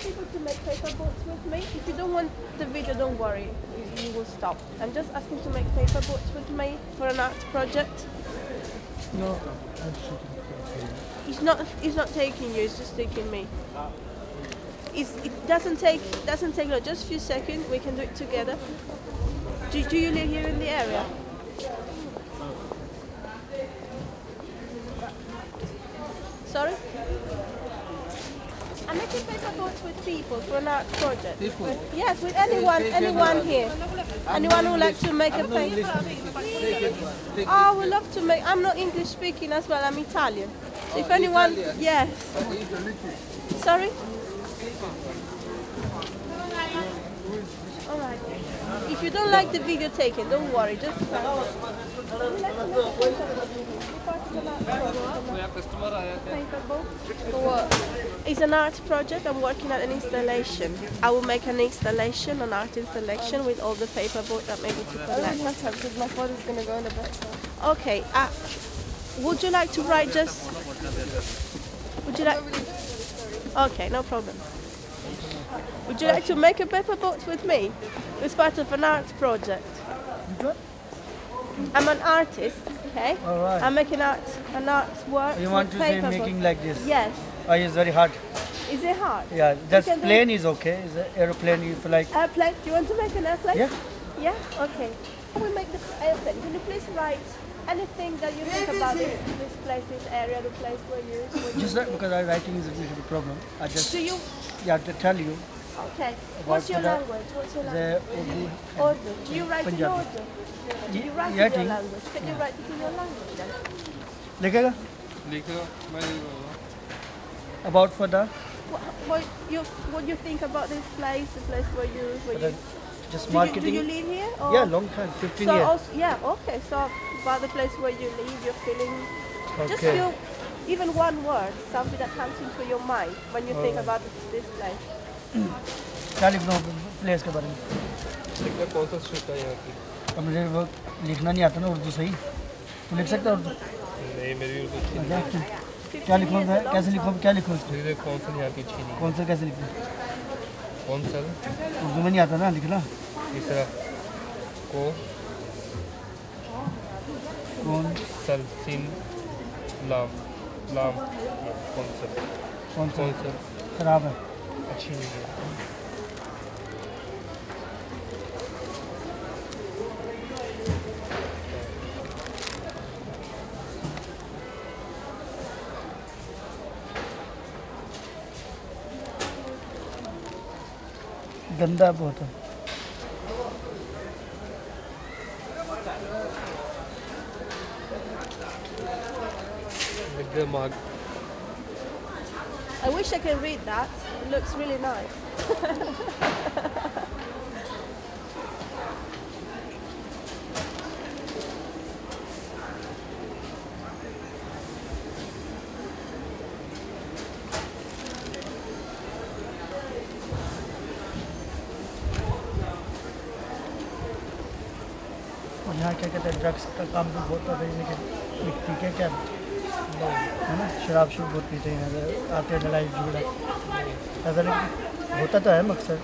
people to make paper boats with me. If you don't want the video, don't worry, you will stop. I'm just asking to make paper boats with me for an art project. No, I'm shooting. He's not taking you, it's just taking me. It doesn't take long, just a few seconds, we can do it together. Do you live here in the area? Sorry? I'm making paper boats with people for an art project. People? Yes, with anyone here. Anyone who would like to make a paper. Oh, I would love to make. I'm not English speaking as well. I'm Italian. So if anyone, Italian? yes. Sorry. All right. If you don't like the video taken, don't worry. Just. It's an art project. I'm working at an installation. I will make an installation, an art installation with all the paper board I'm able to collect. I don't have time because my father's going to go in a bit. So. Okay. Would you like to write just? Would you like? Okay, no problem. Would you like to make a paper boat with me? It's part of an art project. I'm an artist, okay? All right. I'm making an artwork. You want to say paper making like this? Yes. Oh, it's very hard. Is it hard? Yeah, just plane is okay. Is an aeroplane you feel like? Airplane? Do you want to make an airplane? Yeah. Yeah? Okay. We make the airplane. Can you please write anything that you think about this place, this area, the place where you... Just because our writing is a little bit problem. I just... Do you... Yeah, to tell you. Okay. What's your language? The Urdu. Do you write in Punjabi. Urdu? Do you write in your language? Can you write it in your language then? लिखेगा? About for the? What you think about this place, the place where you just marketing. Do you live here? Or? Yeah, long time, 15 years. Also, yeah, okay. So about the place where you live, your feeling. Okay. Just feel even one word, something that comes into your mind when you think about this place. क्या लिखना हो place के बारे में? लिखना कौन सा street है यहाँ की? अब मुझे वो लिखना नहीं आता ना उर्दू सही। तू लिख सकता है उर्दू? नहीं मेरी उर्दू अच्छी नहीं। क्या लिखूँ मैं? कैसे लिखूँ? क्या लिखूँ? कौन सा यहाँ की अच्छी नहीं। कौन सा कैसे लिखूँ? कौन सा? उर्दू में नहीं आता ना लिखना। तीसरा को कौन सल सिन लाम लाम कौन सा खराब है अच्छी नहीं है गंदा बहुत है I wish I could read that. It looks really nice. और यहाँ क्या कहते हैं ड्रग्स का काम भी बहुत है लेकिन ठीक है क्या है ना शराब शुरू बहुत पीते हैं आते हैं लड़ाई झगड़ा ऐसा नहीं होता तो है मकसद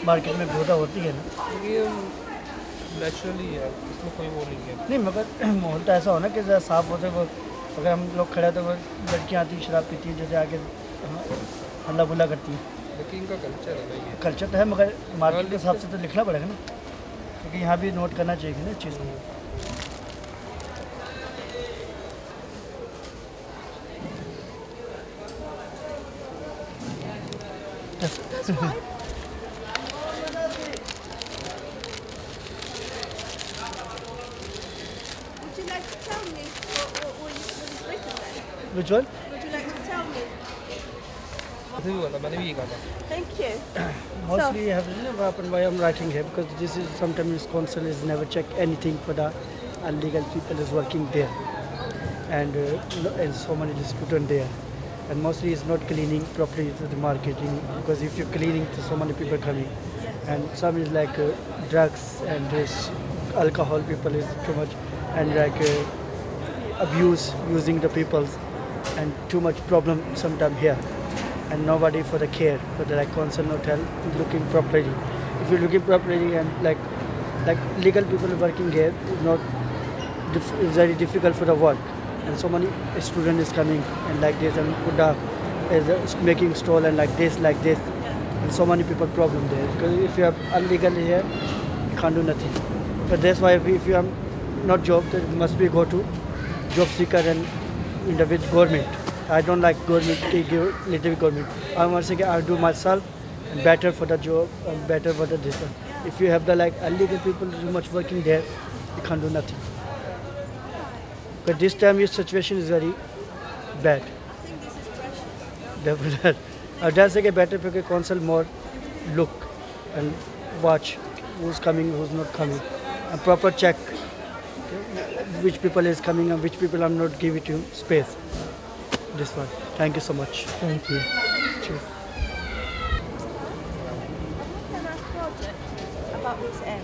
मार्केट में घोड़ा होती है ना नेचुरली है इसमें कोई वो नहीं है नहीं मगर माहौल तो ऐसा होना कि साफ होते वो अगर हम लोग खड़े तो वो लड़कियाँ आती शराब पीती हैं जैसे आगे हल्ला गुल्ला करती हैं लेकिन इनका कल्चर है नहीं है कल्चर तो है मगर मार्केट के हिसाब से तो लिखना पड़ेगा ना क्योंकि यहाँ भी नोट करना चाहिए ना चीज़ में Would you like to tell me what is written there? Which one? Would you like to tell me? मैंने भी ये कहा था Thank you. Mostly I have why I'm writing here because this is sometimes council is never check anything for the illegal people is working there and so many students there and mostly it's not cleaning properly to the marketing because if you're cleaning to so many people coming and some is like drugs and this alcohol people is too much and like abuse using the people and too much problem sometimes here and nobody for the care, for the like council not help looking properly. If you're looking properly and like legal people working here, not it's very difficult for the work, and so many students is coming and like this, and Buddha is making stall and like this, and so many people problem there, because if you have illegal here, you can't do nothing. But that's why if you have not job, then must be go to job seeker and in the with government. I don't like government to give little government. I want to say I do myself and better for the job and better for the this one. If you have the like illegal people too much working there, you can't do nothing. But this time your situation is very bad. I think this is precious. Definitely. That's like a better for the council more look and watch who's coming, who's not coming, and proper check which people is coming and which people I'm not giving to space. This one. Thank you so much. Thank you. Cheers. I'm working on a project about this area.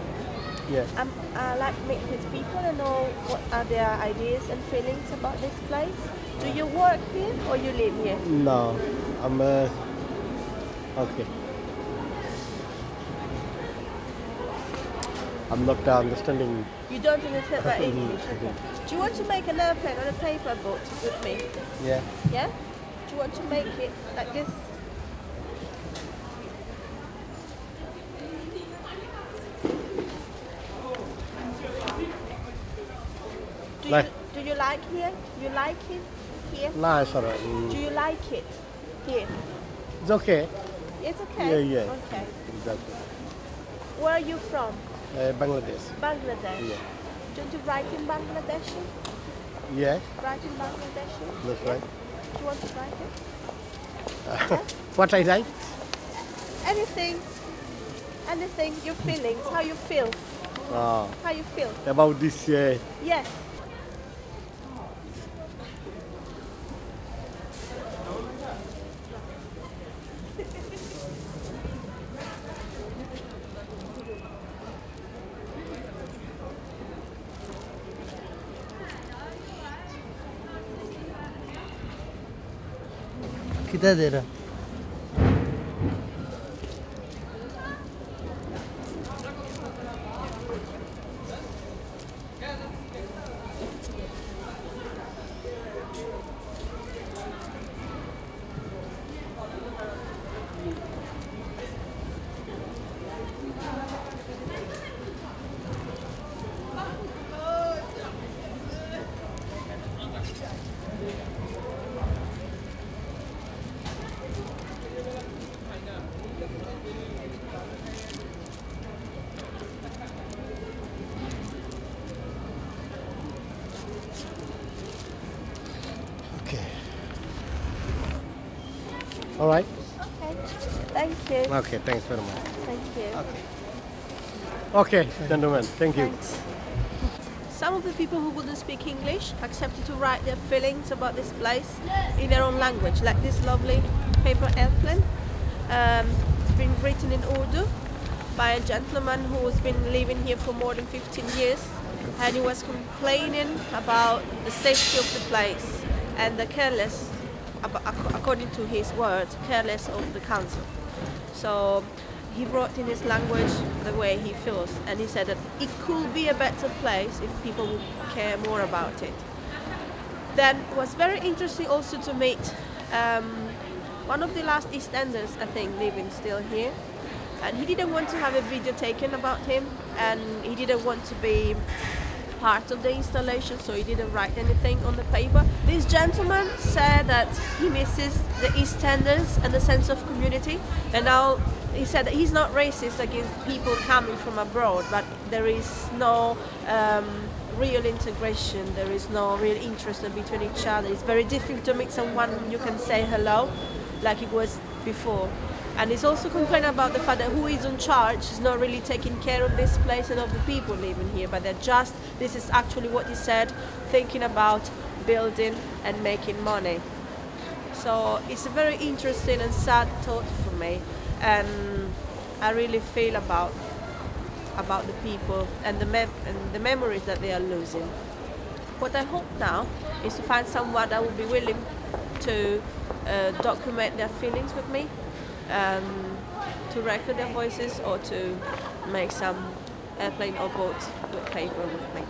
Yeah. I like to meet with people and know what are their ideas and feelings about this place. Do you work here or you live here? No, I'm okay. I'm not understanding. You don't understand my English. Okay. Do you want to make an airplane on a paper boat with me? Yeah. Yeah? Do you want to make it like this? Do you like here? You like it here? No, sorry. Do you like it here? It's okay. It's okay? Yeah, yeah. Okay. Exactly. Where are you from? Bangladesh. Bangladesh. Yeah. Do you want to write in Bangladeshi? Yeah, Write in Bangladeshi? that's Yeah? right. Do you want to write it? What I write? Anything. Anything. Your feelings. How you feel. How you feel. About this. Yes. कितना दे रहा? Okay. All right. Okay. Thank you. Okay. Thanks very much. Thank you. Okay, gentlemen. Thank you. Thanks. Some of the people who wouldn't speak English accepted to write their feelings about this place in their own language, like this lovely paper airplane. It's been written in Urdu by a gentleman who's been living here for more than 15 years, and he was complaining about the safety of the place and the careless, according to his words, careless of the council. So he wrote in his language the way he feels, and he said that it could be a better place if people would care more about it. Then it was very interesting also to meet one of the last East Enders, I think, living still here. And he didn't want to have a video taken about him, and he didn't want to be part of the installation, so he didn't write anything on the paper. This gentleman said that he misses the East Enders and the sense of community, and now he said that he's not racist against people coming from abroad, but there is no real integration, there is no real interest between each other. It's very difficult to meet someone you can say hello like it was before. And he's also complaining about the fact that who is in charge is not really taking care of this place and of the people living here, but they're just, this is actually what he said, thinking about building and making money. So it's a very interesting and sad thought for me, and I really feel about the people and the memories that they are losing. What I hope now is to find someone that will be willing to document their feelings with me, to record their voices, or to make some airplane or boat with paper with me.